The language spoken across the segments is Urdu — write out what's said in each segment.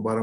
12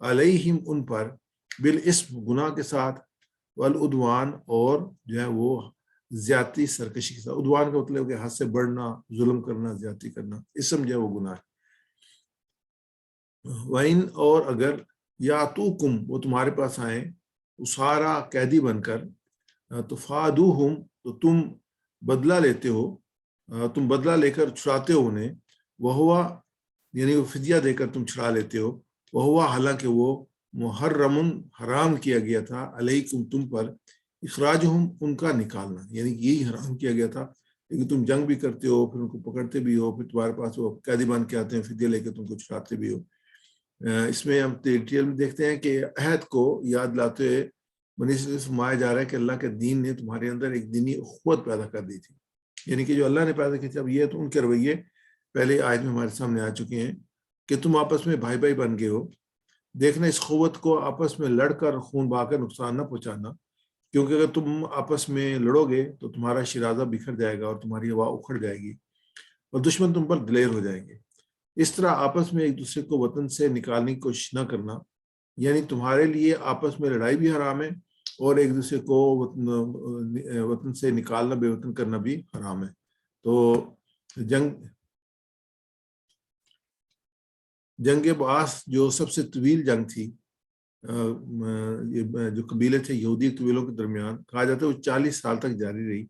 علیہم ان پر، بالاسم گناہ کے ساتھ، والعدوان اور جو ہے وہ زیادتی سرکشی کے ساتھ. عدوان کا مطلب کہ حد سے بڑھنا، ظلم کرنا، زیادتی کرنا. اسم جو ہے وہ گناہ ہے. وَإِنْ اور اگر یاتوکم وہ تمہارے پاس آئیں اسارا قیدی بن کر، تفادوہم تو تم بدلہ لیتے ہو، تم بدلہ لے کر چھڑاتے ہو انہیں، وہوا یعنی وہ فدیہ دے کر تم چھڑا لیتے ہو، وہوا حالانکہ وہ محرم حرام کیا گیا تھا، علیکم تم پر، اخراجہم ان کا نکالنا، یعنی یہی حرام کیا گیا تھا. لیکن تم جنگ بھی کرتے ہو، پھر ان کو پکڑتے بھی ہو، پھر تمہارے پاس وہ قیدی بن کے آتے ہیں، فدیہ لے کے تم کو چھڑاتے بھی ہو. اس میں ہم ڈیٹیل میں دیکھتے ہیں کہ عہد کو یاد لاتے ہوئے بنی اسرائیل سے فرمایا جا رہا ہے کہ اللہ کے دین نے تمہارے اندر ایک دینی اخوت پیدا کر دی تھی، یعنی کہ جو اللہ نے پیدا کی تھی. اب یہ تو ان کے رویے پہلے آیت میں ہمارے سامنے آ چکے ہیں کہ تم آپس میں بھائی بھائی بن گئے ہو. دیکھنا اس قوت کو آپس میں لڑ کر خون بہا کر نقصان نہ پہنچانا، کیونکہ اگر تم آپس میں لڑو گے تو تمہارا شرازہ بکھر جائے گا اور تمہاری ہوا اکھڑ جائے گی اور دشمن تم پر دلیر ہو جائیں گے. اس طرح آپس میں ایک دوسرے کو وطن سے نکالنے کی کوشش نہ کرنا، یعنی تمہارے لیے آپس میں لڑائی بھی حرام ہے اور ایک دوسرے کو وطن سے نکالنا، بے وطن کرنا بھی حرام ہے. تو جنگ بعث جو سب سے طویل جنگ تھی، جو قبیلے تھے یہودی قبیلوں کے درمیان، کہا جاتا ہے وہ 40 سال تک جاری رہی،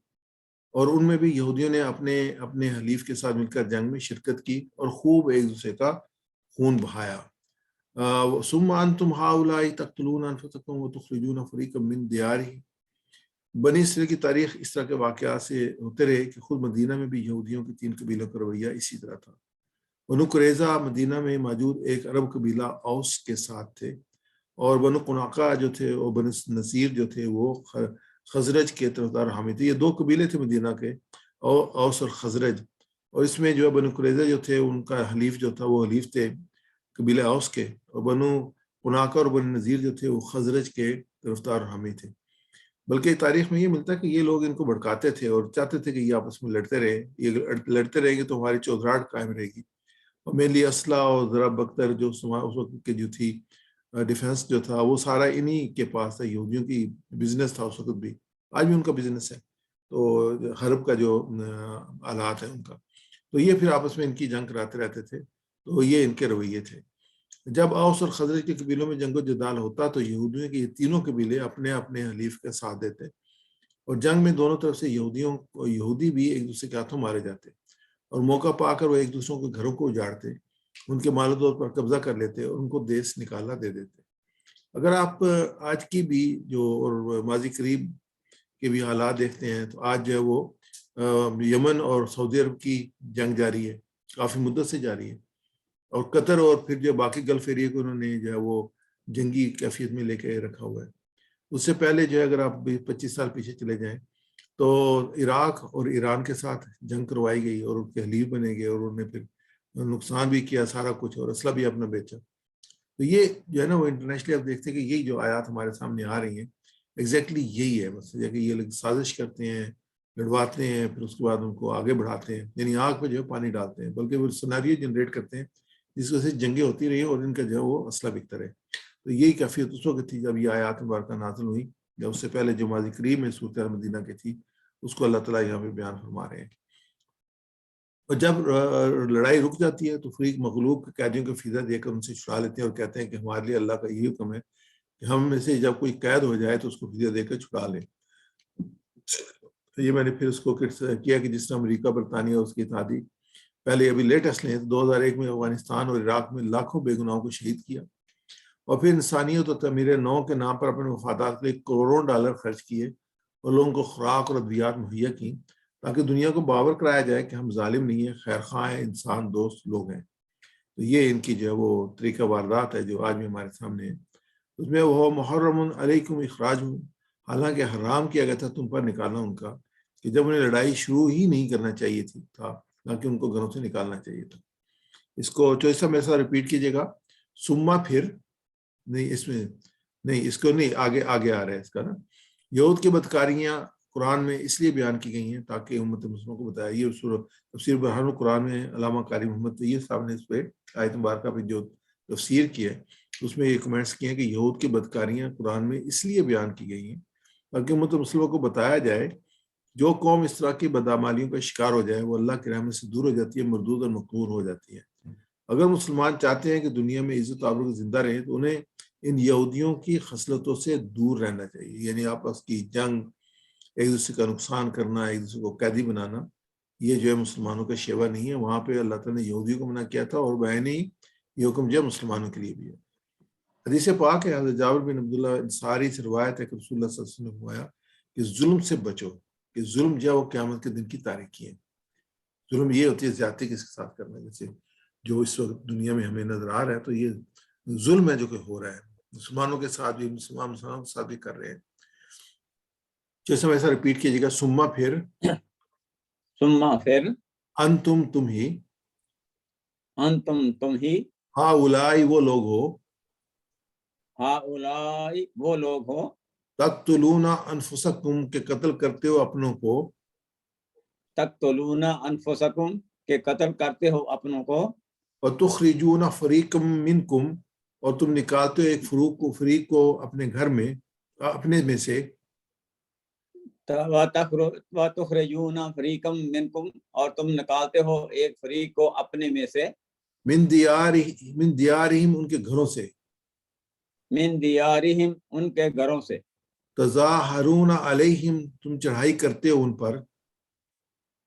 اور ان میں بھی یہودیوں نے اپنے حلیف کے ساتھ مل کر جنگ میں شرکت کی اور خوب ایک دوسرے کا خون بہایا. ثم انتم هؤلاء تقتلون انفسکم وتخرجون فریقا من دیارہم. بنی اسرائیل کی تاریخ اس طرح کے واقعات سے ہوتے رہے کہ خود مدینہ میں بھی یہودیوں کے 3 قبیلوں کا رویہ اسی طرح تھا. بنو قریظہ مدینہ میں موجود ایک عرب قبیلہ اوس کے ساتھ تھے، اور بنو قنقاع جو تھے اور بنو نصیر جو تھے وہ خزرج کے طرفدار حامی تھے. یہ 2 قبیلے تھے مدینہ کے، اوس اور خزرج. اور اس میں جو ہے بنو قریظہ جو تھے ان کا حلیف جو تھا وہ حلیف تھے قبیلہ اوس کے، اور بنو قنقاع اور بنو نذیر جو تھے وہ خزرج کے طرفدار حامی تھے. بلکہ تاریخ میں یہ ملتا ہے کہ یہ لوگ ان کو بھڑکاتے تھے اور چاہتے تھے کہ یہ آپس میں لڑتے رہے، یہ لڑتے رہیں گے تو ہماری چودراہٹ قائم رہے گی. اور مین لی اسلحہ اور ذرا بختر جو اس وقت کی جو تھی ڈیفنس جو تھا وہ سارا انہی کے پاس تھا. یہودیوں کی بزنس تھا اس وقت بھی، آج بھی ان کا بزنس ہے. تو حرب کا جو آلات ہے ان کا، تو یہ پھر آپس میں ان کی جنگ کراتے رہتے تھے. تو یہ ان کے رویے تھے. جب اوس اور خزرج کے قبیلوں میں جنگ و جدال ہوتا تو یہودیوں کے یہ تینوں قبیلے اپنے اپنے حلیف کا ساتھ دیتے، اور جنگ میں دونوں طرف سے یہودی بھی ایک دوسرے کے ہاتھوں مارے جاتے، اور موقع پا کر وہ ایک دوسروں کے گھروں کو اجاڑتے، ان کے مال و دولت پر قبضہ کر لیتے اور ان کو دیس نکالا دے دیتے. اگر آپ آج کی بھی جو اور ماضی قریب کے بھی حالات دیکھتے ہیں تو آج جو ہے وہ یمن اور سعودی عرب کی جنگ جاری ہے، کافی مدت سے جاری ہے، اور قطر اور پھر جو باقی گلف ایریا کو انہوں نے جو ہے وہ جنگی کیفیت میں لے کے رکھا ہوا ہے. اس سے پہلے جو ہے اگر آپ 25 سال پیچھے چلے جائیں تو عراق اور ایران کے ساتھ جنگ کروائی گئی اور ان کے حلیف بنے گئے، اور انہوں نے پھر نقصان بھی کیا سارا کچھ اور اسلحہ بھی اپنا بیچا. تو یہ جو ہے نا وہ انٹرنیشنلی آپ دیکھتے ہیں کہ یہی جو آیات ہمارے سامنے آ رہی ہیں ایگزیکٹلی یہی ہے. بس کہ یہ لوگ سازش کرتے ہیں، لڑواتے ہیں، پھر اس کے بعد ان کو آگے بڑھاتے ہیں، یعنی آگ پہ جو ہے پانی ڈالتے ہیں، بلکہ وہ سیناریو جنریٹ کرتے ہیں جس وجہ سے جنگیں ہوتی رہی اور ان کا جو ہے وہ اسلحہ بکتا رہے. تو یہی کیفیت اس وقت تھی جب یہ آیات مبارکہ نازل ہوئی، جب اس سے پہلے جو ماضی قریب میں صورتحال مدینہ کی تھی اس کو اللہ تعالیٰ یہاں پہ بیان فرما رہے ہیں. اور جب لڑائی رک جاتی ہے تو فریق مغلوب کے قیدیوں کو فدیہ دے کر ان سے چھڑا لیتے ہیں اور کہتے ہیں کہ ہمارے لیے اللہ کا یہی حکم ہے کہ ہم میں سے جب کوئی قید ہو جائے تو اس کو فدیہ دے کر چھڑا لیں. یہ میں نے پھر اس کو کیا کہ جس طرح امریکہ برطانیہ اس کی اتحادی پہلے ابھی لیٹسٹ لیں 2001 میں افغانستان اور عراق میں لاکھوں بے گناہوں کو شہید کیا، اور پھر انسانیت اور تعمیر نو کے نام پر اپنے مفادات کے لیے کروڑوں ڈالر خرچ کیے اور لوگوں کو خوراک اور ادویات مہیا کی تاکہ دنیا کو باور کرایا جائے کہ ہم ظالم نہیں ہیں، خیر خواہ ہیں، انسان دوست لوگ ہیں. تو یہ ان کی جو ہے وہ طریقہ واردات ہے جو آج بھی ہمارے سامنے ہے. اس میں وہ محرم علیکم اخراج ہوں، حالانکہ حرام کیا گیا تھا تم پر نکالنا ان کا، کہ جب انہیں لڑائی شروع ہی نہیں کرنا چاہیے تھا نہ کہ ان کو گھروں سے نکالنا چاہیے تھا. اس کو چوئسا میرے ساتھ ریپیٹ کیجیے گا. سما پھر نہیں، اس میں نہیں، اس کو نہیں، آگے آ رہا ہے اس کا نا. یہود کی بدکاریاں قرآن میں اس لیے بیان کی گئی ہیں تاکہ امت مسلموں کو بتایا. یہ تفسیر برہان القرآن میں علامہ قاری محمد طیب صاحب نے اس پہ آیت مبارکہ پہ جو تفسیر کی ہے اس میں یہ کمنٹس کیے ہیں کہ یہود کی بدکاریاں قرآن میں اس لیے بیان کی گئی ہیں تاکہ امت مسلمہ کو بتایا جائے جو قوم اس طرح کی بدعمالیوں کا شکار ہو جائے وہ اللہ کی رحمت سے دور ہو جاتی ہے، مردود اور مقبول ہو جاتی ہے۔ اگر مسلمان چاہتے ہیں کہ دنیا میں عزت و آبرو زندہ رہیں تو انہیں ان یہودیوں کی خصلتوں سے دور رہنا چاہیے، یعنی آپس کی جنگ، ایک دوسرے کا نقصان کرنا، ایک دوسرے کو قیدی بنانا، یہ جو ہے مسلمانوں کا شیوا نہیں ہے۔ وہاں پہ اللہ تعالیٰ نے یہودیوں کو منع کیا تھا اور بیان ہی یہ حکم جو ہے مسلمانوں کے لیے بھی ہے۔ حدیث پاک ہے، حضرت جابر بن عبداللہ انصاری سے روایت ہے کہ رسول اللہ صلی اللہ علیہ وسلم نے فرمایا کہ ظلم سے بچو، کہ ظلم جو ہے وہ قیامت کے دن کی تاریکی ہے۔ ظلم یہ ہوتی ہے زیادتی کس کے ساتھ کرنا، جیسے جو اس وقت دنیا میں ہمیں نظر آ رہا ہے، تو یہ ظلم ہے جو کہ ہو رہا ہے، مسلمانوں کے ساتھ بھی، مسلمانوں کے ساتھ بھی کر رہے ہیں۔ جیسے ویسا ریپیٹ کیجیے گا، سما پھر انتم تم ہی، انتم تم ہی، ہاں اولائی وہ لوگ ہو، ہاں اولائی وہ لوگ ہو، تقتلون انفسکم کہ قتل کرتے ہو اپنوں کو، تقتلون انفسکم کہ قتل کرتے ہو اپنوں کو، وتخرجون فریقا منکم اور تم نکالتے ہو ایک فریق کو اپنے گھر میں، اپنے میں سے، وَتُخْرِجُونَ فَرِيقًا مِّنْكُمْ اور تم نکالتے ہو ایک فریق کو اپنے میں سے، من دیارہم ان کے گھروں سے، من دیارہم ان کے گھروں سے، تظاہرون علیہم تم چڑھائی کرتے ہو ان پر،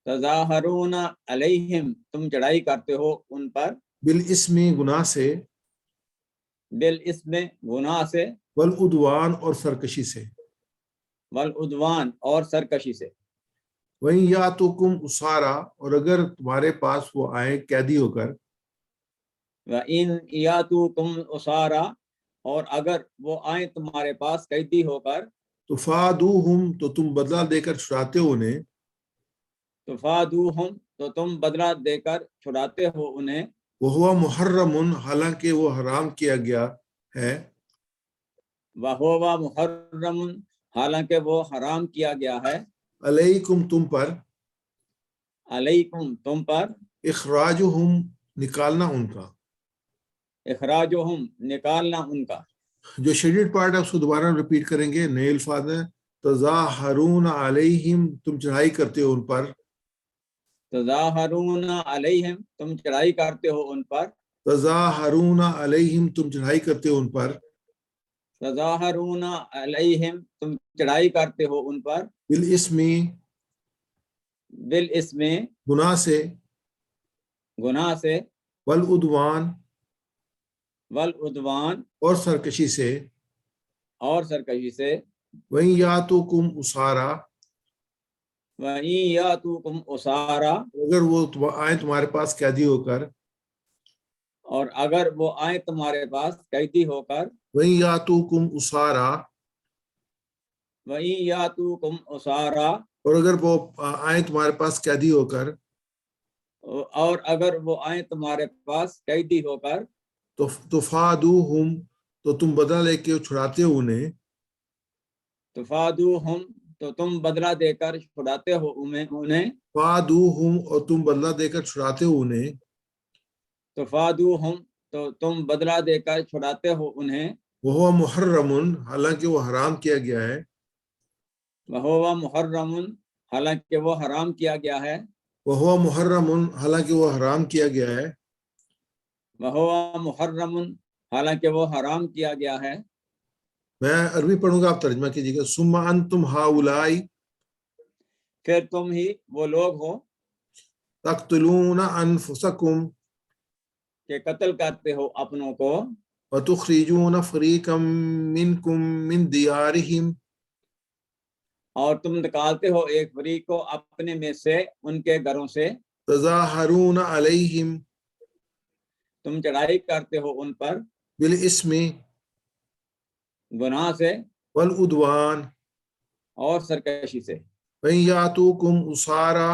تظاہرون علیہم تم چڑھائی کرتے ہو ان پر، بالاسم گناہ سے، بالاسم گناہ سے، والعدوان اور سرکشی سے، والعدوان اور سرکشی سے، وَإِن يَأْتُوكُمْ أُسَارَىٰ اور اگر تمہارے پاس وہ آئے قیدی ہو کر، وَإِن يَأْتُوكُمْ أُسَارَىٰ اور اگر وہ آئیں تمہارے پاس قیدی ہو کر، تُفَادُوهُمْ تو تم بدلہ دے کر چھڑاتے ہو انہیں، تفادوہم تو تم بدلہ دے کر چھڑاتے ہو انہیں، وَهُوَ مُحَرَّمٌ حالانکہ وہ حرام کیا گیا ہے، وَهُوَ مُحَرَّمٌ حالانکہ وہ حرام کیا گیا ہے، علیکم تم پر، علیکم تم پر، اخراجہم نکالنا ان کا۔ اخراجہم نکالنا ان کا۔ جو شیڈڈ پارٹ ہے اس کو دوبارہ ریپیٹ کریں گے، نئے الفاظ ہیں، تظاہرون علیہم تم چڑھائی کرتے ہو ان پر، تظاہرون علیہم تم چڑھائی کرتے ہو ان پر، تظاہرون علیہم تم چڑھائی کرتے ہو ان پر، تظاہرون علیہم تم چڑھائی کرتے ہو ان پر، بالاسم بالاسم گناہ سے، گناہ سے، والعدوان والعدوان اور سرکشی سے، اور سرکشی سے، وَإِن يَأْتُوكُمْ أُسَارَىٰ وَإِن يَأْتُوكُمْ أُسَارَىٰ اگر وہ آئیں تمہارے پاس قیدی ہو کر، اور اگر وہ آئیں تمہارے پاس قیدی ہو کر، وَإِن يَأْتُوكُمْ أُسَارَىٰ وَإِن يَأْتُوكُمْ أُسَارَىٰ اور اگر وہ آئیں تمہارے پاس قیدی ہو کر، اور اگر وہ آئیں تمہارے پاس قیدی ہو کر، تفادوہم تو تم بدلہ لے کے چھڑاتے ہو انہیں، تفادوہم تو تم بدلہ دے کر چھڑاتے ہو انہیں، فادوہم اور تم بدلہ دے کر چھڑاتے ہو انہیں، تفادوہم تو تم بدلہ دے کر چھڑاتے ہو انہیں، وَهُوَ مُحَرَّمٌ حالانکہ وہ حرام کیا گیا ہے، وَهُوَ مُحَرَّمٌ حالانکہ وہ حرام کیا گیا ہے، وَهُوَ مُحَرَّمٌ حالانکہ وہ حرام کیا گیا ہے۔ وَهُوَ مُحَرَّمٌ حالانکہ وہ حرام کیا گیا ہے۔ میں عربی پڑھوں گا، آپ ترجمہ کیجیے گا۔ ثم انتم ہؤلاء پھر تم ہی وہ لوگ ہو تقتلون انفسکم کہ قتل کرتے ہو اپنوں کو، وتخرجون فریقا منکم من دیارہم اور تم نکالتے ہو ایک فریق کو اپنے میں سے ان کے گھروں سے، تظاہرون علیہم تم چڑھائی کرتے ہو ان پر بالاسم گناہ سے والعدوان اور سرکشی سے، وَإِن یأتوکم اسارا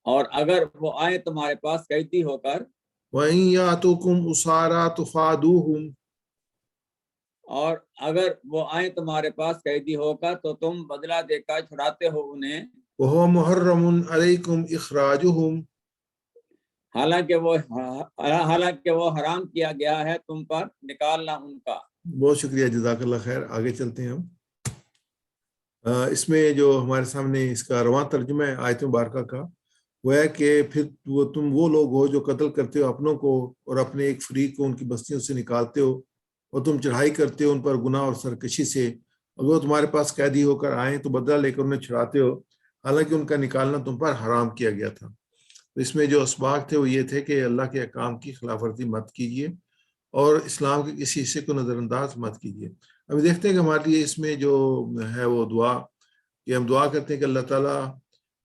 اور اگر وہ آئے تمہارے پاس قیدی ہو کر، وَإِن یأتوکم اسارا تفادوہم اور اگر وہ آئیں تمہارے پاس قیدی ہو کر تو تم بدلہ دے کر چھڑاتے ہو انہیں، وَهُوَ مُحَرَّمٌ عَلَيْكُمْ إِخْرَاجُهُمْ حالانکہ وہ حرام کیا گیا ہے تم پر نکالنا ان کا. بہت شکریہ، جزاک اللہ خیر. آگے چلتے ہیں ہم. اس میں جو ہمارے سامنے اس کا رواں ترجمہ ہے آیت مبارکہ کا وہ ہے کہ پھر تم وہ لوگ ہو جو قتل کرتے ہو اپنوں کو اور اپنے ایک فریق کو ان کی بستیوں سے نکالتے ہو اور تم چڑھائی کرتے ہو ان پر گناہ اور سرکشی سے. اگر وہ تمہارے پاس قیدی ہو کر آئیں تو بدلہ لے کر انہیں چھڑاتے ہو حالانکہ ان کا نکالنا تم پر حرام کیا گیا تھا. تو اس میں جو اسباق تھے وہ یہ تھے کہ اللہ کے احکام کی خلاف ورزی مت کیجیے اور اسلام کے کسی حصے کو نظر انداز مت کیجیے. ابھی دیکھتے ہیں کہ ہمارے لیے اس میں جو ہے وہ دعا کہ ہم دعا کرتے ہیں کہ اللہ تعالیٰ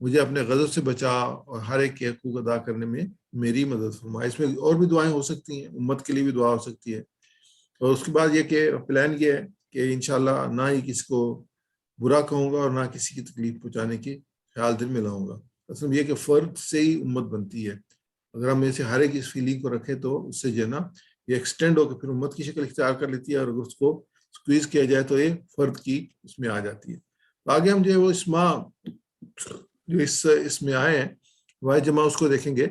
مجھے اپنے غضب سے بچا اور ہر ایک کے حقوق ادا کرنے میں میری مدد فرمائے. اس میں اور بھی دعائیں ہو سکتی ہیں، امت کے لیے بھی دعا ہو سکتی ہے. اور اس کے بعد یہ کہ پلان یہ ہے کہ انشاءاللہ نہ ہی کسی کو برا کہوں گا اور نہ کسی کی تکلیف پہنچانے کی خیال دل میں لاؤں گا. اصل یہ کہ فرد سے ہی امت بنتی ہے. اگر ہم ایسے ہر ایک اس فیلنگ کو رکھیں تو اس سے جو ہے نا یہ ایکسٹینڈ ہو کے پھر امت کی شکل اختیار کر لیتی ہے اور اگر اس کو سکویز کیا جائے تو یہ فرد کی اس میں آ جاتی ہے. آگے ہم جو ہے وہ اسما جو اس میں آئے ہیں واحد جمع اس کو دیکھیں گے.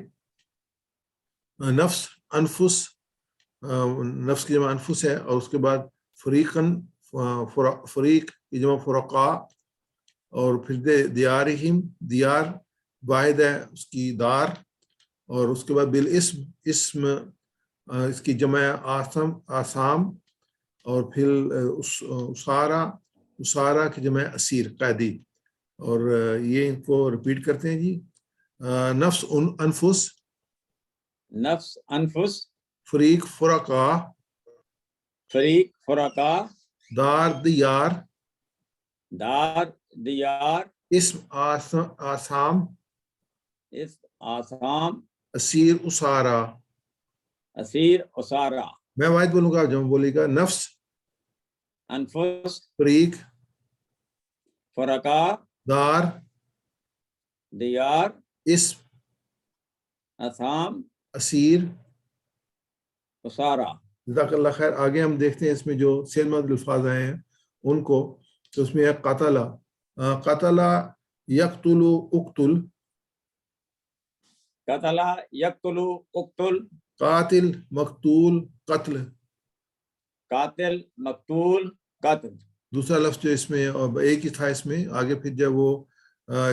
نفس، انفس، نفس کی جمع انفس ہے اور اس کے بعد فریقن، فریق کی جمع فرقا اور پھر دیارہم، دیار واحد ہے اس کی دار اور اس کے بعد بالاسم، اسم اس کی جمع آسم، آسام اور پھر اسارہ، اسارہ کی جمع اسیر، قیدی. اور یہ ان کو ریپیٹ کرتے ہیں جی. نفس انفس، نفس انفس، فریق فرقا، فریق فرقا، دار دیار، دار دیار، اسم آسام، اس آسام، اسیر اسارہ. اسیر اسارہ. میں واحد بولوں گا، جب بولے گا نفس، انفس، فریق، فرقا، دار، دیار، اسم، آسام، اسیر، اسارہ. جزاک اللہ خیر. آگے ہم دیکھتے ہیں اس میں جو سیل مد الفاظ آئے ہیں ان کو. تو اس میں ہے قتل، قتل یقتل، اقتل، قتل یقتل، اقتل، قاتل مقتول قتل. قاتل مقتول قتل. دوسرا لفظ جو اس میں ایک ہی تھا اس میں، آگے پھر جب وہ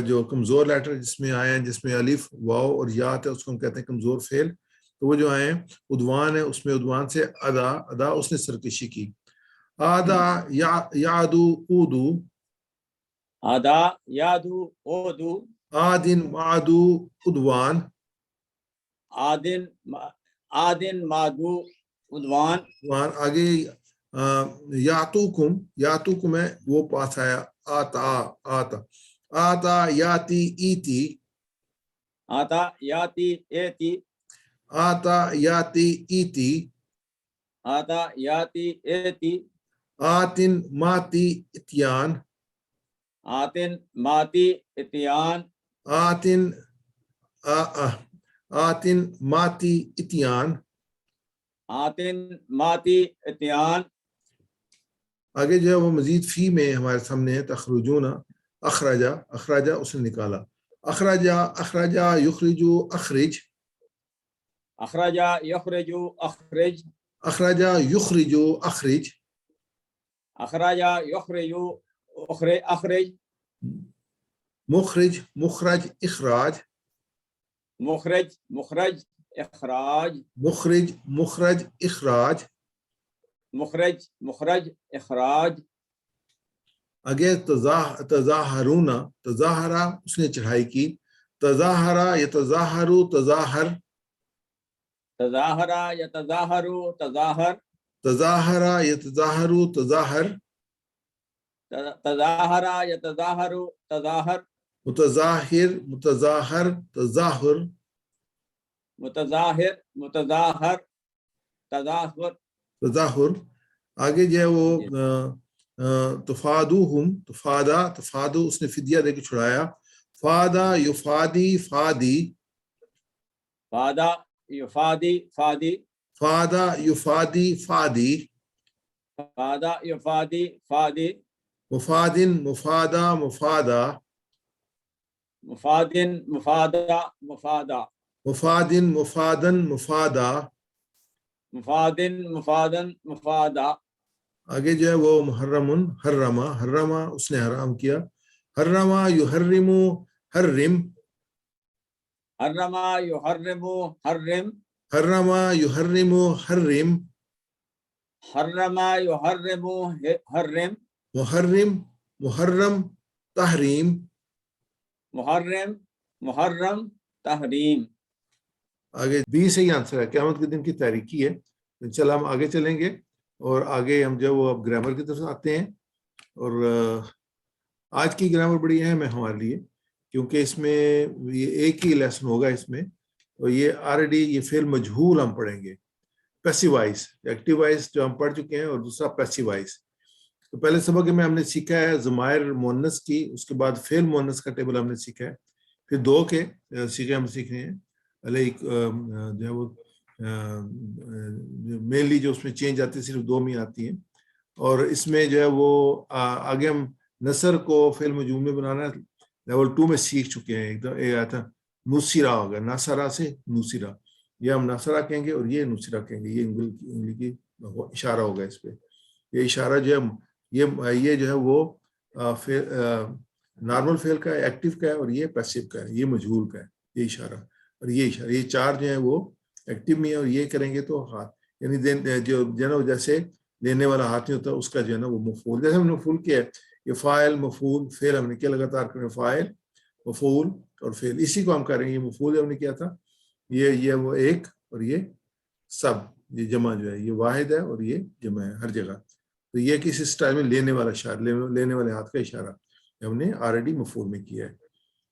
جو کمزور لیٹر جس میں آئے ہیں جس میں الف واو اور یا ہے اس کو ہم کہتے ہیں کمزور فعل. تو وہ جو آئے ہیں عدوان ہے، اس میں عدوان سے ادا، ادا اس نے سرکشی کی. آدا یادو اودو، آدا یادو اودو، آدن معدو عدوان، آدن، آدن مادو عدوان. آگے یاتوکم، یاتوکم ہے وہ پاس آیا آتا، آتا، آتا یاتی ایتی، آتا یاتی ایتی، آتا یاتی ایتی، آتا یاتی ایتی، آتن ماتی اتیان، آتن ماتی اتیان، آتن آتن ماتی اتیان. آتن ماتی اتیان. آگے جو ہے وہ مزید فی میں ہمارے سامنے ہے تخرجون، اخراجہ، اخراجہ اس نے نکالا، اخراجہ، اخراجہ یخرجو اخرج، اخرجا یخرجو اخرج، اخراجہ یخرجو اخرج، اخرجا یخرجو اخرج، مخرج مخرج اخراج، مخرج مخرج اخراج، مخرج مخرج اخراج. مخرج مخرج اخراج. آگے تظاہرون، تظاہرہ اس نے چڑھائی کی، تظاہرہ یتظاہرو تظاہر، تظاہرہ یتظاہرو تظاہر، تظاہرہ یتظاہرو تظاہر، تظاہرہ یتظاہرو تظاہر، متظاہر متظاہر تظاہر، متظاہر متظاہر تظاہر. تظاہر. آگے جو ہے وہ تفادوہم، تفادا، تفادو اس نے فدیہ دے کے چھڑایا، فادا یفادی فادی، فادا یفادی فادی، فادا یفادی فادی، فادا یفادی فادی، مفادن مفادا مفادا، مفادن مفادا مفادا. مفادن مفادن مفادا، مفادن مفادن مفادا، آگے جو ہے وہ محرمن حرما، حرما اس نے حرام کیا، حرما یحرم حرم، حرما یحرم حرم، حرما یحرم حرم، حرما یحرم حرم، محرم محرم تحریم، محرم محرم تحریم۔ آگے بی صحیح آنسر ہے، قیامت کے دن کی تاریکی ہے۔ چل ہم آگے چلیں گے اور آگے ہم جو وہ اب گرامر کی طرف آتے ہیں، اور آج کی گرامر بڑی اہم ہے ہمارے لیے، کیونکہ اس میں یہ ایک ہی لیسن ہوگا اس میں، اور یہ آلریڈی یہ فعل مجہول ہم پڑھیں گے، پیسیو وائس، ایکٹیو وائس جو ہم پڑھ چکے ہیں، اور دوسرا پیسیو وائس۔ تو پہلے سبق میں ہم نے سیکھا ہے ضمائر مؤنث کی، اس کے بعد فعل مؤنث کا ٹیبل ہم نے سیکھا ہے، پھر دو کے سیکھے ہم سیکھ رہے ہیں، علیہ جو ہے وہ مینلی جو اس میں چینج آتی ہے صرف دو میں آتی ہیں، اور اس میں جو ہے وہ آگے ہم نثر کو فعل مجموع میں بنانا لیول 2 میں سیکھ چکے ہیں۔ ایک دم آیا تھا نصرہ ہوگا، ناصرہ سے نصرہ، یہ ہم ناصرہ کہیں گے اور یہ نصرہ کہیں گے، یہ انگلی کی اشارہ ہوگا اس پہ، یہ اشارہ جو ہے یہ جو ہے وہ نارمل فعل کا ہے، ایکٹیو کا ہے، اور یہ پیسیو کا ہے، یہ مجہول کا ہے، یہ اشارہ اور یہ اشارہ، یہ چار جو ہیں وہ ایکٹیو میں ہے، اور یہ کریں گے تو ہاتھ، یعنی جو ہے نا جیسے لینے والا ہاتھ نہیں ہوتا اس کا جو ہے نا وہ مفعول، جیسے ہم نے مفعول کیا ہے، یہ فاعل مفعول فعل ہم نے کیا لگاتار کریں، فاعل مفعول اور فعل، اسی کو ہم کر رہے ہیں، یہ مفعول ہم نے کیا تھا، یہ وہ ایک اور یہ سب، یہ جمع جو ہے یہ واحد ہے اور یہ جمع ہے ہر جگہ، تو یہ کس اسٹائل میں لینے والا اشارہ، لینے والے ہاتھ کا اشارہ ہم نے آلریڈی مفعول میں کیا ہے۔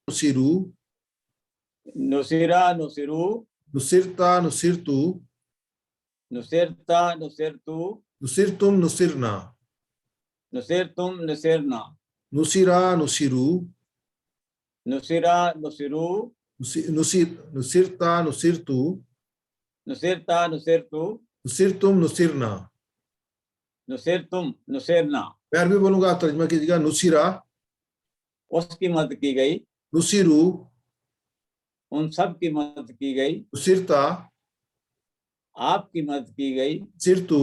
نصیرو، نصیرہ نصیرو، نصرتا نصرتو، نصرتا نصرتو، نصرتم نصرنا، نصرتم نصرنا، نصرا نصرو، نصرہ نصرو، نصرتا نصرتو، نصرتا نصرتو، نصرتم نصرنا۔ نصرتم نصرنا، میں عربی بولوں گا، آپ ترجمہ کیجیے گا، نصرا اس کی مدد کی گئی، نصرو، ان سب کی مدد کی گئی، نصرتا آپ کی مدد کی گئی، نصرتو،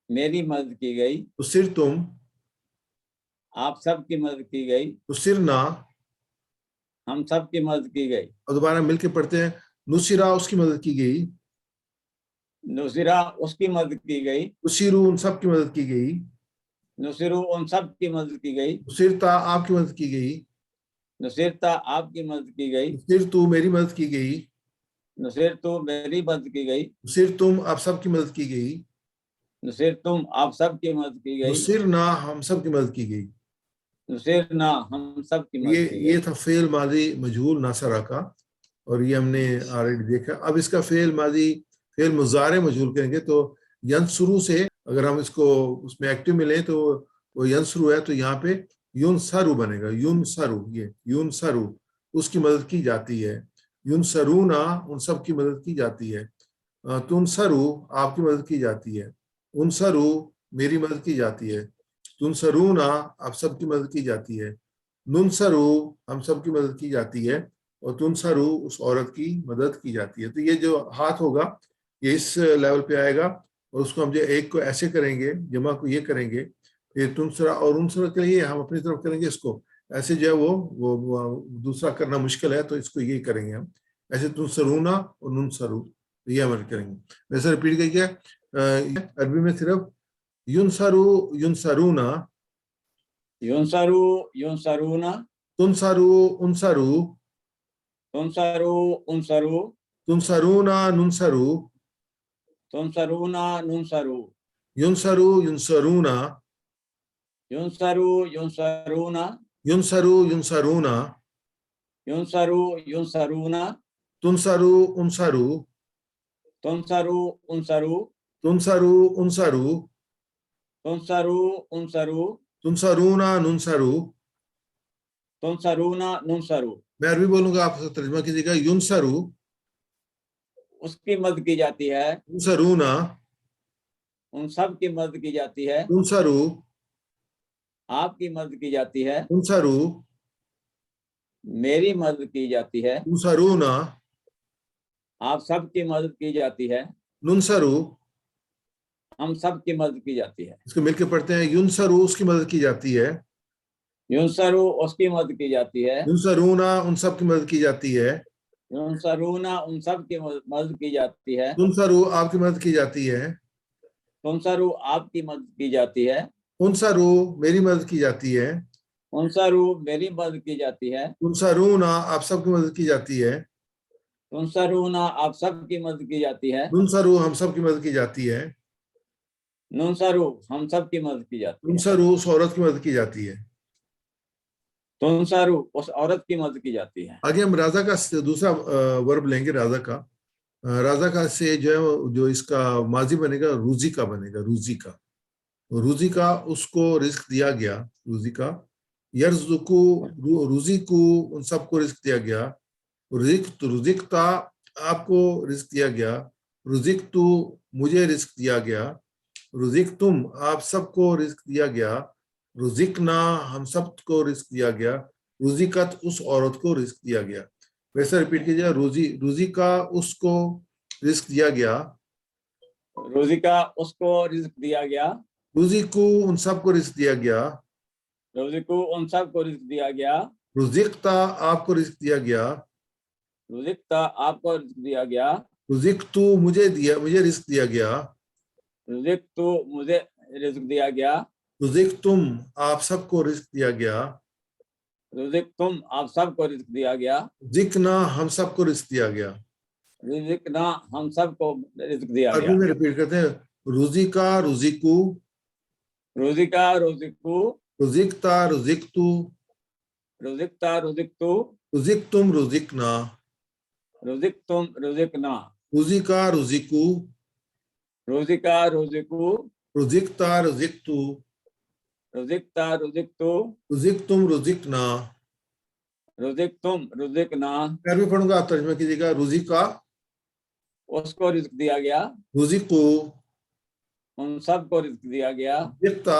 میری مدد کی گئی، نصرتم آپ سب کی مدد کی گئی، نصرنا، ہم سب کی مدد کی گئی، اور دوبارہ مل کے پڑھتے ہیں، نصرا اس کی مدد کی گئی، نصرہ اس کی مدد کی گئی، نصیرو ان سب کی مدد کی گئی، نصرو ان سب کی مدد کی گئی، نصرتا آپ کی مدد کی گئی، نصرتا آپ کی مدد کی گئی، نصرتو میری مدد کی گئی، نصرتو میری مدد کی گئی، نصرتم آپ سب کی مدد کی گئی، نصرتم آپ سب کی مدد کی گئی، نصرنا ہم سب کی مدد کی گئی۔ نصرنا ہم سب کی مدد کی یہ گئی۔ تھا فعل ماضی مجہول ناصرہ کا، اور یہ ہم نے آلریڈی دیکھا۔ اب اس کا فعل ماضی فعل مضارع مجہول کریں گے تو ینصرو سے، اگر ہم اس کو اس میں ایکٹیو میں لیں تو وہ ینصرو ہے، تو یہاں پہ ینصرو بنے گا، ینصرو، یہ ینصرو اس کی مدد کی جاتی ہے، ینصرونا ان سب کی مدد کی جاتی ہے، تنصرو آپ کی مدد کی جاتی ہے، انصرو میری مدد کی جاتی ہے، تنصرونا آپ سب کی مدد کی جاتی ہے، ننصرو ہم سب کی مدد کی جاتی ہے، اور تنصرو اس عورت کی مدد کی جاتی ہے۔ تو یہ جو ہاتھ ہوگا یہ اس لیول پہ آئے گا، اور اس کو ہم جو ایک کو ایسے کریں گے، جمع کو یہ کریں گے، پھر تنصرا اور انصرا کے لیے ہم اپنی طرف کریں گے اس کو ایسے، جو ہے وہ دوسرا کرنا مشکل ہے تو اس کو یہی کریں گے ہم ایسے، تنصرونا اور ننصرو، یہ عمل کریں گے۔ ویسے ریپیٹ کر کے عربی میں صرف ینصرو ینصرونا، ینصرو ینصرونا، تنصرو انصرو، تنصرو انصرو، تنصرونا ننصرو، تنصرونا ننصرو، ینصرو ینصرونا، ینصرو ینصرونا، ینصرو ینصرونا، ینصرو ینصرونا، تنصرو انصرو، تنصرو انصرو، تنصرو انصرو، تنصرو انصرو، تنصرونا ننصرو۔ تنصرونا ننصرو، میں عربی بولوں گا، آپ ترجمہ کیجیے گا، ینصرو اس کی مدد کی جاتی ہے، تنصرونا، ان سب کی مدد کی جاتی ہے، تنصرو آپ کی مدد کی جاتی ہے، تنصرو، میری مدد کی جاتی ہے، تنصرونا آپ سب کی مدد کی جاتی ہے. ننصرو ہم سب کی مدد کی جاتی ہے. اس کو مل کے پڑھتے ہیں. ینصرو اس کی مدد کی جاتی ہے. ینصرو اس کی مدد کی جاتی ہے. ینصرونا ان سب کی مدد کی جاتی ہے. ینصرونا ان سب کی مدد کی جاتی ہے. تنصرو آپ کی مدد کی جاتی ہے. تنصرو آپ کی مدد کی جاتی ہے. انصرو میری مدد کی جاتی ہے. انصرو میری مدد کی جاتی ہے. تنصرونا آپ سب کی مدد کی جاتی ہے. تنصرونا آپ سب کی مدد کی جاتی ہے. ننصرو ہم سب کی مدد کی جاتی ہے. ننصرو ہم سب کی مدد کی جاتی ہے. تنصرو اس عورت کی مدد کی جاتی ہے. تنصرو اس عورت کی مدد کی جاتی ہے. آگے ہم رازا کا دوسرا ورب لیں گے. رازا کا رازا کا سے جو ہے جو اس کا ماضی بنے گا روزی کا بنے گا. روزی کا روزی کا اس کو رزق دیا گیا. روزی کا یرزقو روزی کو ان سب کو رزق دیا گیا. رزقتا آپ کو رزق دیا گیا. رزقتو مجھے رزق دیا گیا. رزقتم آپ سب کو رزق دیا گیا. رزقنا ہم سب کو رزق دیا گیا. رزقت اس عورت کو رزق دیا گیا. ویسا ریپیٹ کیجیے. روزی کا اس کو رزق دیا گیا. روزی کا اس کو رزق دیا گیا. روزی کو ان سب کو رزق دیا گیا. روزی کو ان سب کو رزق دیا گیا. رزقتا آپ کو رزق دیا گیا. رزقتا آپ کو رزق دیا گیا. رزقتو مجھے رزق دیا گیا. رزقتو مجھے رزق دیا گیا. رزقتم آپ سب کو رزق دیا گیا. رزقتم آپ سب کو رزق دیا گیا. رزقنا ہم سب کو رزق دیا گیا. رزقنا ہم سب کو رزق دیا گیا. عربی میں ریپیٹ کرتے ہیں. روزی کا رزقو. روزی کا رزقو. رزقتا رزقتو. رزقتا رزقتو. رزقتم رزقنا. رزقتم رزقنا. روزی کا رزقو. روزی کا رزقو. رزقتا رزقتو. رزقتا رزقتو. رزقتم رزقنا. رزقتم رزقنا. عربی پڑھوں گا آپ ترجمہ کیجیے گا. روزی کا اس کو رزق دیا گیا. رزقو ان سب کو رزق دیا گیا. رزقتا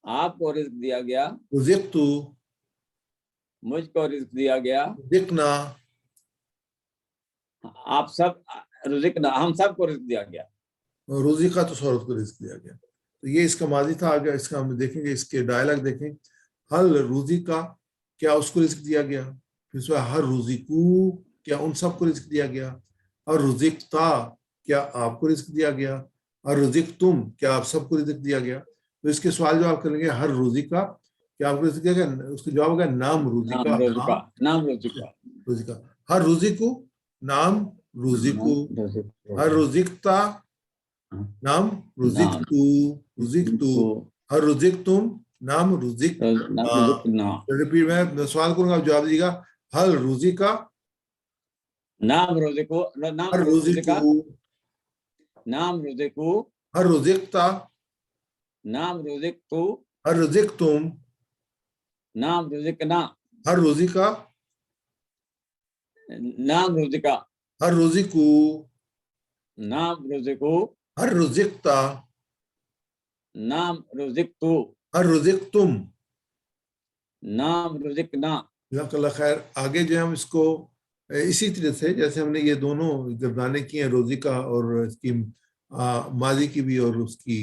آپ کو رزق دیا گیا. رزقتو مجھ کو رزق دیا گیا. رزقنا آپ سب رزقنا ہم سب کو رزق دیا گیا. روزی کا تو عورت کو رزق دیا گیا. تو یہ اس کا ماضی تھا. آگے اس کا ہم دیکھیں گے. اس کے ڈائلاگ دیکھیں. حل روزی کا کیا اس کو رزق دیا گیا. پھر ہر روزی کو کیا ان سب کو رزق دیا گیا. اور رزقتا کیا آپ کو رزق دیا گیا. اور رزقتم کیا آپ سب کو رزق دیا گیا. تو اس کے سوال جواب کریں گے. ہر روزی کا کیا آپ کو رزق دیا گیا. اس کا جواب ہوگا نام روزی کا. نام روزی کا. روزی کا. ہر روزی کو نام روزی کو. ہر رزقتا نام رزقتو. رزقتو. ہر رزقتم نام رزقنا. ریپیٹ میں سوال کروں گا آپ جواب دیجیے گا. ہر روزی کا نام روزی کو. ہر روزی کو. نام روزی کو. ہر رزقتا نام رزقتو. ہر رزقتم نام رزقنا. ہر روزی کا. نام روزی کا. ہر روزی کو. نام روزی کو. ہر رزقتا نام رزقتو. ہر رزقتم نام رزقنا. جزاک اللہ خیر. آگے جو ہم اس کو اسی طرح سے جیسے ہم نے یہ دونوں گردانے کی ہیں روزی کا اور اس کی ماضی کی بھی اور اس کی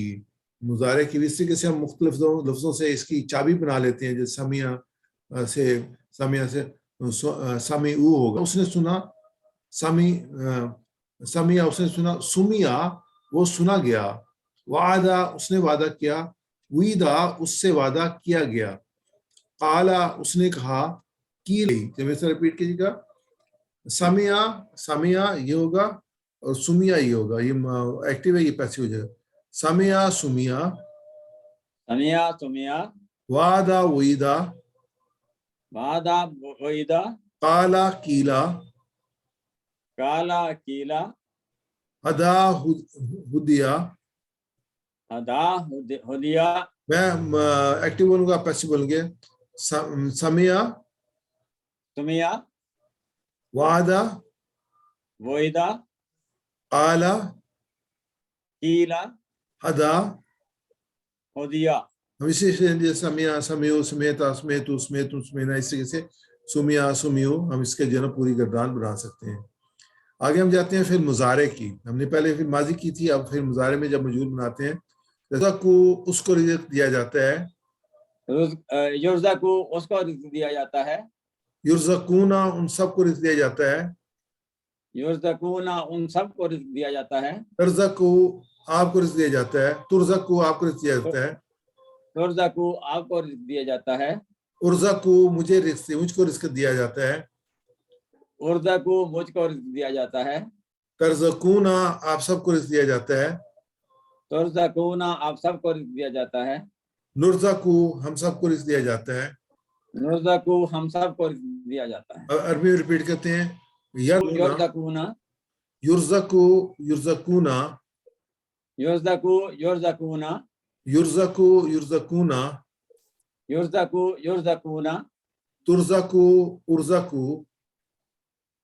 مضارع کی بھی. اس طریقے سے ہم مختلف لفظوں سے اس کی چابی بنا لیتے ہیں. جیسے سمیع سے سمیعو ہوگا. اس نے سنا. سمیع اس نے سنا. سمیع وہ سنا گیا. وعدہ اس نے وعدہ کیا. وعدہ اس سے وعدہ کیا گیا. قالا اس نے کہا. کی رہی. جب ایسا ریپیٹ کیجیے گا. سمیع یہ ہوگا اور سمیع یہ ہوگا. یہ ایکٹیو ہے یہ پیسیو ہو جائے گا. سمیع سمیع. سمیع سمیع. وعدہ وعدہ. وعدہ وعدہ. قالا کیلا. کالا کیلا. ہدا ہدیہ. ہدا ہدیہ. میں ایکٹیو بولوں گا پیسیو بولیں گے. سمیع سمیع. وعدہ وعدہ. قالا کیلا. ہدا. ہدیہ. ہم اسی سے سمیع سمیعو سمیتا سمیتو سمیتو سمینا اس طریقے سے سمیع سمیعو ہم اس کے جو ہے نا پوری گردان بنا سکتے ہیں. آگے ہم جاتے ہیں فعل مضارع کی. ہم نے پہلے فعل ماضی کی تھی, اب فعل مضارع میں جب مجہول بناتے ہیں, رزق اس کو رزق دیا جاتا ہے, یرزقو اس کو رزق دیا جاتا ہے, یرزقونا ان سب کو رزق دیا جاتا ہے, یرزقونا ان سب کو رزق دیا جاتا ہے, ترزقو آپ کو رزق دیا جاتا ہے, ترزقو آپ کو رزق دیا جاتا ہے, ترزقو آپ کو رزق دیا جاتا ہے, ارزقو مجھ کو رزق دیا جاتا ہے, ارزقو مجھ کو رزق دیا جاتا ہے, ترزقونا آپ سب کو رزق دیا جاتا ہے, ترزقونا آپ سب کو رزق دیا جاتا ہے, نرزقو ہم سب کو رزق دیا جاتا ہے. نرزقو ہم سب کو رزق دیا جاتا ہے. عربی میں ریپیٹ کرتے ہیں, یرزقونا یرزقو یرزقونا, یرزقو یرزقونا, یرزقو یرزقونا, یرزقو یرزقونا, ترزقو ارزقو,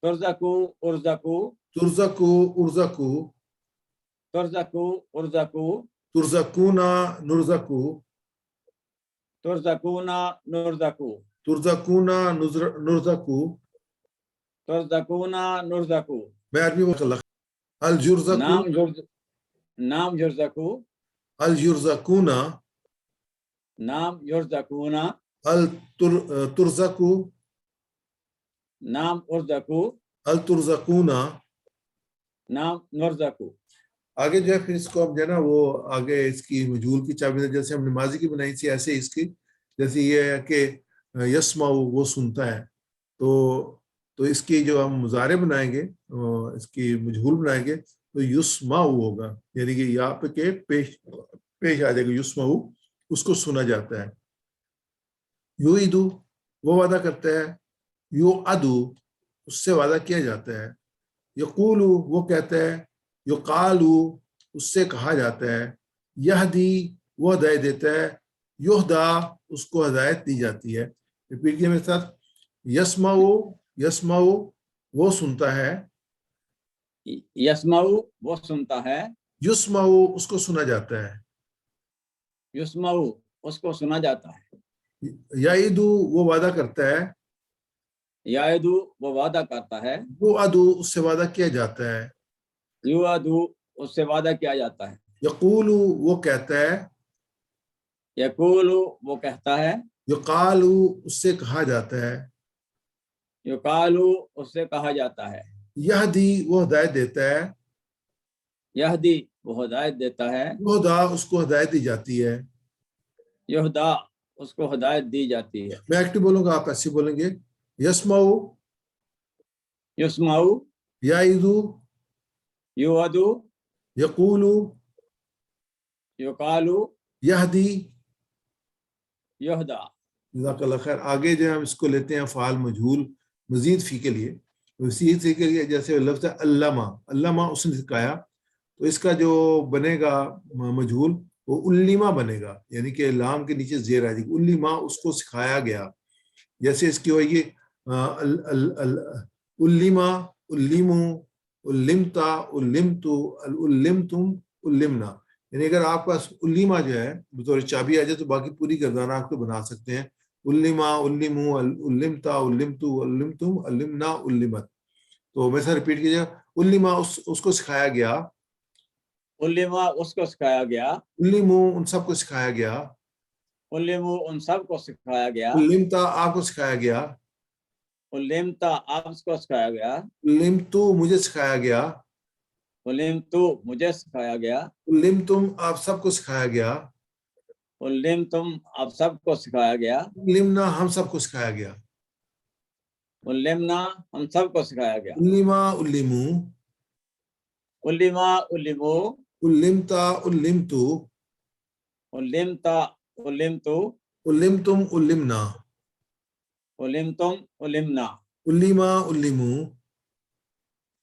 ترزقو ارزقو, ترزقو ارزقو, ترزقو ارزقو, ترزقونا نرزقو, ترزقونا نرزقو, ترزقونا نرزقو. ترزقونا نرزقو. میں عربی میں خلق الجرزقو, نام یرزقو, الجرزقونا, نام یرزقونا, الترزقو, نام ارزقو, الترزقونا. نام نرزقو. آگے جو ہے پھر اس کو اب جو ہے نا وہ آگے اس کی مجہول کی چابی, جیسے ہم نے ماضی کی بنائی تھی ایسے اس کی, جیسے یہ ہے کہ یسمعو وہ سنتا ہے, تو اس کی جو ہم مضارع بنائیں گے, اس کی مجہول بنائیں گے تو یسمعو ہوگا, یعنی کہ یہاں پہ کہ پیش آ جائے گا, یسمعو اس کو سنا جاتا ہے. یوعدو وہ وعدہ کرتا ہے, یوعدو اس سے وعدہ کیا جاتا ہے, یقولو وہ کہتا ہے, یقالو اس سے کہا جاتا ہے, یہدی وہ ہدایت دیتا ہے, یہدا اس کو ہدایت دی جاتی ہے. ریپیٹ کیے میرے ساتھ, یسمعو یسمعو وہ سنتا ہے, یسمعو وہ سنتا ہے, یسمعو اس کو سنا جاتا ہے, یسمعو اس کو سنا جاتا ہے, یعیدو وہ وعدہ کرتا ہے, یعدو وہ وعدہ کرتا ہے, یوعدو اس سے وعدہ کیا جاتا ہے, یوعدو اس سے وعدہ کیا جاتا ہے, یقولو وہ کہتا ہے, یقولو وہ کہتا ہے, یقالو اس سے کہا جاتا ہے, یقالو اس سے کہا جاتا ہے, یہدی وہ ہدایت دیتا ہے, یہدی وہ ہدایت دیتا ہے, یہدا اس کو ہدایت دی جاتی ہے. یہدا اس کو ہدایت دی جاتی ہے. میں ایکٹیو بولوں گا, آپ ایسے بولیں گے, یسمعو یسمعو, یعیدو, یوعدو, یقولو, یقالو, یہدی. یہدا. جزاک اللہ خیر. آگے جو ہم اس کو لیتے ہیں فعال مجہول مزید فی کے لیے, مزید فی کے لیے جیسے لفظ ہے علامہ, علامہ اس نے سکھایا, تو اس کا جو بنے گا مجہول وہ علمہ بنے گا, یعنی کہ لام کے نیچے زیر آ جائے گی, علمہ اس کو سکھایا گیا. جیسے اس کی ہوئی علمہ, علمو, علمتا, علمتو, علمتم, علمنا. یعنی اگر آپ کا علمہ جو ہے بطور چابی آ جائے تو باقی پوری گردانہ آپ کو بنا سکتے ہیں. علمہ, علمو, علمتا, علمتو, علمتم, علمنا, علمت. تو میں سے ریپیٹ کیجیے, علمہ اس کو سکھایا گیا, علمہ اس کو سکھایا گیا, علمو ان سب کو سکھایا گیا, علمو ان سب کو سکھایا گیا, علمتا آپ کو سکھایا گیا, علمتا آپ کو سکھایا گیا, علمتو مجھے سکھایا گیا, علمتو مجھے سکھایا گیا, علمتم آپ سب کو سکھایا گیا, علمتم آپ سب کو سکھایا گیا, علمنا ہم سب کو سکھایا گیا, علمنا ہم سب کو سکھایا گیا, علمہ, علمو, علمہ, علمو, علمتا, علمتو, علمتا, علمتو, علمتم, علمنا, علمتم, علمنا, علمہ, علمو,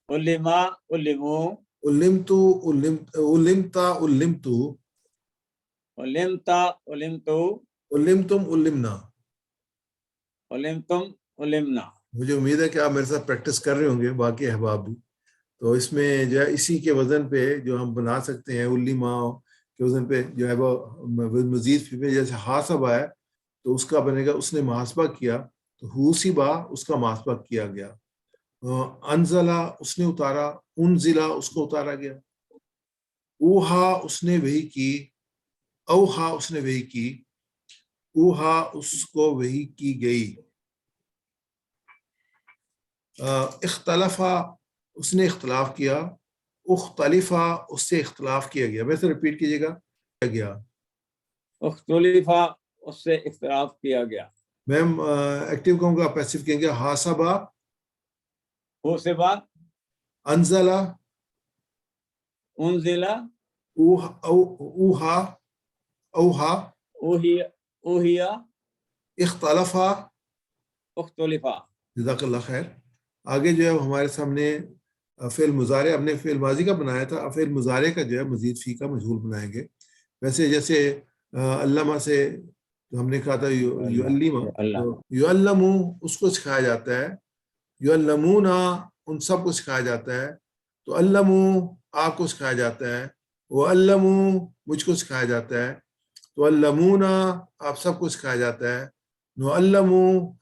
علمہ, علمو, علمتو, علمتا, علمتو, علمتا, علمتو, علمتم, علمنا. علمتم, علمنا. مجھے امید ہے کہ آپ میرے ساتھ پریکٹس کر رہے ہوں گے, باقی احباب بھی. تو اس میں جو ہے اسی کے وزن پہ جو ہم بنا سکتے ہیں, علمہ کے وزن پہ جو ہے وہ مزید فی پہ جیسے حاسب آیا تو اس کا بنے گا اس نے محاسبہ کیا, تو حوسبہ اس کا محاسبہ کیا گیا. انزلہ اس نے اتارا، انزلہ اس کو اتارا گیا، اوہا اس نے وحی کی، اوہا اس نے وحی کی، اوہا اس کو وحی کی گئی، اختلفہ اس نے اختلاف کیا، اختلفہ اس سے اختلاف کیا گیا. ویسے ریپیٹ کیجیے گا. کیا گیا اختلفہ اس سے اختلاف کیا گیا. میم ایکٹیو کہوں گا پیسیو کہیں گے حاسبہ، حسبہ، انزلہ، انزلہ، اوہا، اوہا، اوہیا، اختلفہ. اختلفہ. جزاک اللہ خیر. آگے جو ہے ہمارے سامنے فعل مضارع، ہم نے فعل ماضی کا بنایا تھا، اب فعل مضارع کا جو ہے مزید فی کا مجہول بنائیں گے. ویسے جیسے علامہ سے ہم نے کہا تھا یعلم اس کو سکھایا جاتا ہے، یعلمون ان سب کو سکھایا جاتا ہے، تو علم آپ کو سکھایا جاتا ہے، وعلم مجھ کو سکھایا جاتا ہے، تو علمون آپ سب کو سکھایا جاتا ہے، نعلم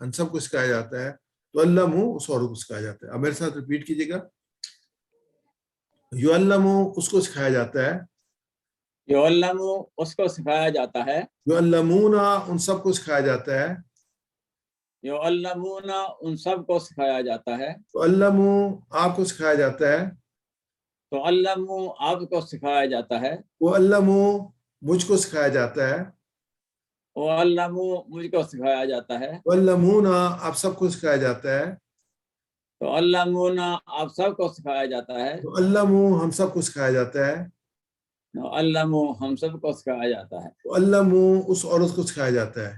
ہم سب کو سکھایا جاتا ہے، تو علم اس عورت کو سکھایا جاتا ہے. اب میرے ساتھ ریپیٹ کیجیے گا. یعلم اس کو سکھایا جاتا ہے، یعلم اس کو سکھایا جاتا ہے، یعلمون ان سب کو سکھایا جاتا ہے، یعلمون ان سب کو سکھایا جاتا ہے، تو علم آپ کو سکھایا جاتا ہے، تو علم آپ کو سکھایا جاتا ہے، وہ علم مجھ کو سکھایا جاتا ہے، وعلم مجھ کو سکھایا جاتا ہے، علمون آپ سب کو سکھایا جاتا ہے، تو علمون آپ سب کو سکھایا جاتا ہے، تو علم ہم سب کو سکھایا جاتا ہے، علم ہم سب کو سکھایا جاتا ہے، تو علم اس عورت کو سکھایا جاتا ہے.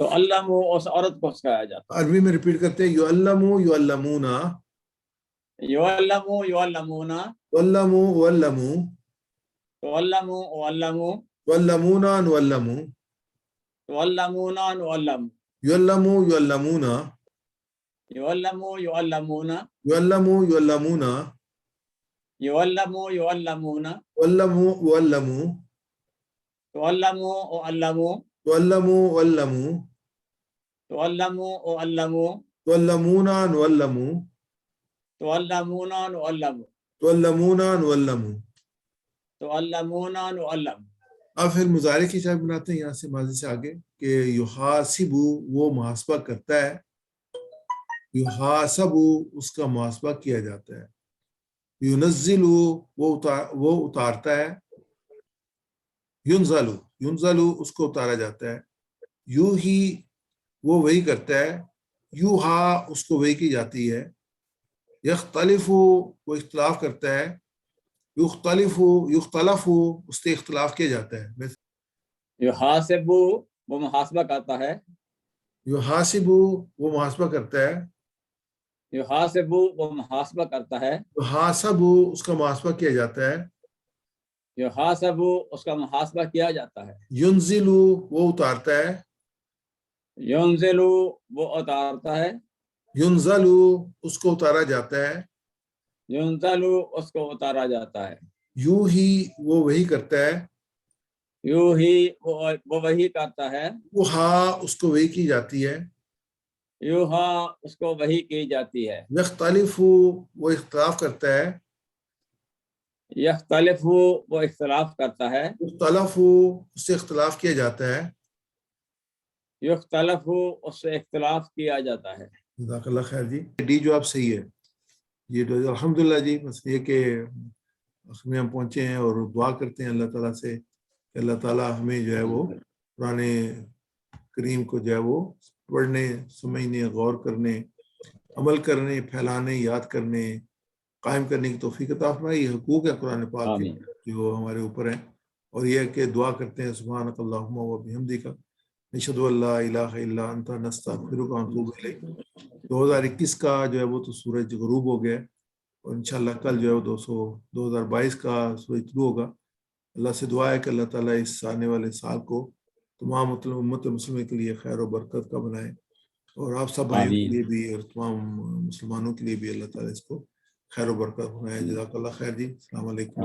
تو علم اس عورت کو سکھایا جاتا ہے. عربی میں ریپیٹ کرتے ہیں یعلم یعلمون، یعلم یعلمون، علم علم، تعلم علم، علمون نعلم، تعلمون نعلم، یعلم یعلمون، يعلم يعلمون، یعلم یعلمون، يعلم يعلمون، علم علم، تعلم أعلم، علم علم، تعلم أعلم، تعلمون نعلم، تعلمون نعلم، تعلمون نعلم. تعلمون نعلم. اب پھر مضارع کی شکل بناتے ہیں یہاں سے ماضی سے آگے کہ یحاسب وہ محاسبہ کرتا ہے، یحاسب اس کا محاسبہ کیا جاتا ہے، ينزل وہ اتارتا ہے، ينزل ينزل اس کو اتارا جاتا ہے، یوحی وہ وحی کرتا ہے، یوحا اس کو وحی کی جاتی ہے، یختلف وہ اختلاف کرتا ہے، یختلف یختلف اس سے اختلاف کیا جاتا ہے. يحاسب وہ محاسبہ کرتا ہے، یحاسب وہ محاسبہ کرتا ہے، يحاسب وہ محاسبہ کرتا ہے، یحاسب اس کا محاسبہ کیا جاتا ہے، يحاسب اس کا محاسبہ کیا جاتا ہے، ينزل وہ اتارتا ہے، ينزل وہ اتارتا ہے، ينزل اس کو اتارا جاتا ہے، ينزل اس کو اتارا جاتا ہے، یوحی وہ وحی کرتا ہے، یوحی وہ وحی کرتا ہے، یوحا اس کو وحی کی جاتی ہے، یوحا اس کو وحی کی جاتی ہے، یختلف وہ اختلاف کرتا ہے، یختلف وہ اختلاف کرتا ہے، مختلف اس سے اختلاف کیا جاتا ہے. یختلف اس سے اختلاف کیا جاتا ہے. جزاک اللہ خیر جی. ڈی جو آپ صحیح ہے یہ الحمدللہ جی. بس یہ کہ اس میں ہم پہنچے ہیں اور دعا کرتے ہیں اللہ تعالیٰ سے کہ اللہ تعالیٰ ہمیں جو ہے وہ قرآن کریم کو جو ہے وہ پڑھنے، سمجھنے، غور کرنے، عمل کرنے، پھیلانے، یاد کرنے، قائم کرنے کی توفیق عطا فرمائے. یہ حقوق ہے قرآن پاک کے جو ہمارے اوپر ہیں، اور یہ کہ دعا کرتے ہیں سبحانک اللہم و بحمدک نشہد ان لا الہ الا انت نستغفرک ونتوب الیک. 2021 کا جو ہے وہ تو سورج غروب ہو گیا، اور انشاءاللہ کل جو ہے وہ 2022 کا سورج طلوع ہوگا. اللہ سے دعا ہے کہ اللہ تعالیٰ اس آنے والے سال کو تمام امت مسلمہ کے لیے خیر و برکت کا بنائے، اور آپ سب بھائیوں کے لیے بھی اور تمام مسلمانوں کے لیے بھی اللہ تعالیٰ اس کو خیر و برکت بنائے. جزاک اللہ خیر جی. السلام علیکم.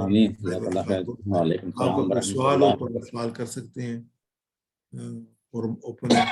آپ کو سوال ہو تو سوال کر سکتے ہیں، اور اوپن ہے.